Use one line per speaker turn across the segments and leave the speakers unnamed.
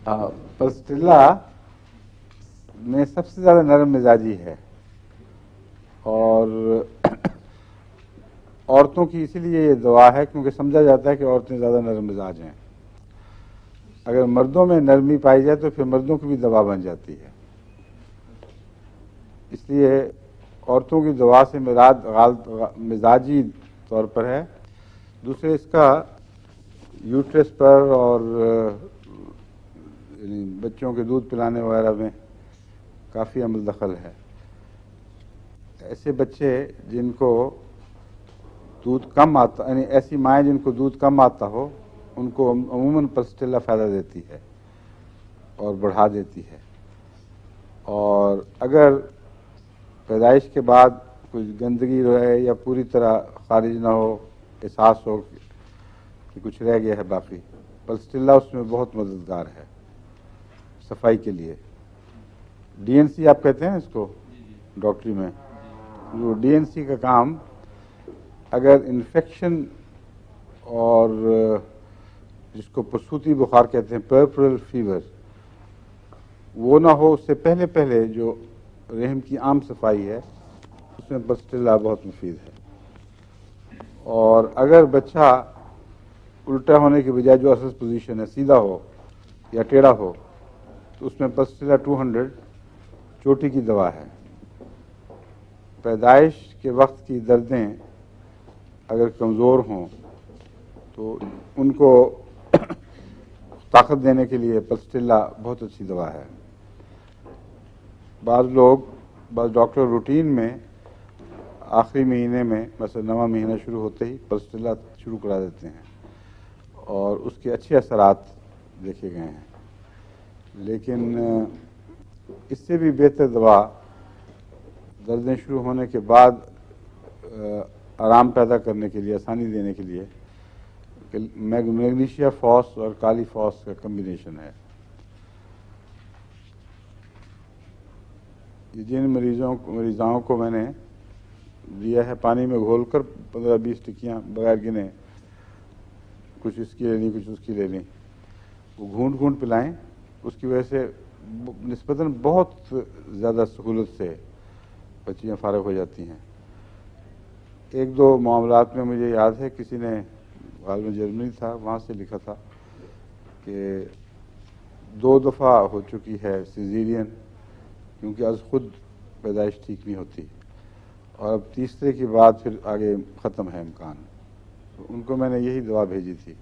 پلسٹیلا میں سب سے زیادہ نرم مزاجی ہے، اور عورتوں کی اسی لیے یہ دوا ہے کیونکہ سمجھا جاتا ہے کہ عورتیں زیادہ نرم مزاج ہیں۔ اگر مردوں میں نرمی پائی جائے تو پھر مردوں کی بھی دوا بن جاتی ہے۔ اس لیے عورتوں کی دوا سے مراد مزاجی طور پر ہے۔ دوسرے اس کا یوٹرس پر اور بچوں کے دودھ پلانے وغیرہ میں کافی عمل دخل ہے۔ ایسے بچے جن کو دودھ کم آتا، یعنی ایسی مائیں جن کو دودھ کم آتا ہو، ان کو عموماً پلسٹیلا فائدہ دیتی ہے اور بڑھا دیتی ہے۔ اور اگر پیدائش کے بعد کچھ گندگی رہے یا پوری طرح خارج نہ ہو، احساس ہو کہ کچھ رہ گیا ہے باقی، پلسٹیلا اس میں بہت مددگار ہے صفائی کے لیے۔ ڈی این سی آپ کہتے ہیں اس کو ڈاکٹری میں، وہ ڈی این سی کا کام اگر انفیکشن اور جس کو پرسوتی بخار کہتے ہیں پرپرل فیور وہ نہ ہو، اس سے پہلے پہلے جو رحم کی عام صفائی ہے اس میں پلسٹیلا بہت مفید ہے۔ اور اگر بچہ الٹا ہونے کے بجائے جو اصل پوزیشن ہے سیدھا ہو یا ٹیڑھا ہو تو اس میں پلسٹیلا 200 چوٹی کی دوا ہے۔ پیدائش کے وقت کی دردیں اگر کمزور ہوں تو ان کو طاقت دینے کے لیے پلسٹیلا بہت اچھی دوا ہے۔ بعض ڈاکٹر روٹین میں آخری مہینے میں مثلا 9واں مہینہ شروع ہوتے ہی پلسٹیلا شروع کرا دیتے ہیں، اور اس کے اچھے اثرات دیکھے گئے ہیں۔ لیکن اس سے بھی بہتر دوا دردیں شروع ہونے کے بعد آرام پیدا کرنے کے لیے، آسانی دینے کے لیے میگنیشیا فاس اور کالی فاس کا کمبینیشن ہے۔ جن مریضاؤں کو میں نے دیا ہے پانی میں گھول کر 15-20 ٹکیاں بغیر گنے، کچھ اس کی لینی کچھ اس کی لینی، وہ گھونٹ گھونٹ پلائیں، اس کی وجہ سے نسبتاً بہت زیادہ سہولت سے بچیاں فارغ ہو جاتی ہیں۔ ایک دو معاملات میں مجھے یاد ہے کسی نے غالباً جرمنی تھا، وہاں سے لکھا تھا کہ 2 دفعہ ہو چکی ہے سیزیرین کیونکہ از خود پیدائش ٹھیک نہیں ہوتی، اور اب تیسرے کے بعد پھر آگے ختم ہے امکان۔ ان کو میں نے یہی دعا بھیجی تھی،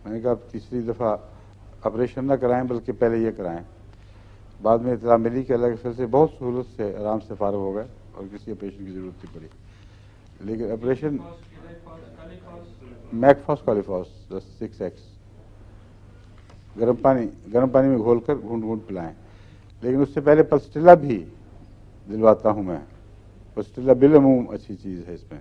میں نے کہا اب تیسری دفعہ آپریشن نہ کرائیں بلکہ پہلے یہ کرائیں۔ بعد میں اطلاع ملی کہ اللہ کے فضل سے بہت سہولت سے آرام سے فارغ ہو گئے اور کسی آپریشن کی ضرورت نہیں پڑی۔ لیکن آپریشن میک فاس 6X گرم پانی میں گھول کر گھونٹ گھونٹ پلائیں۔ لیکن اس سے پہلے پلسٹیلا بھی دلواتا ہوں میں، پلسٹیلا بالعموم اچھی چیز ہے اس میں۔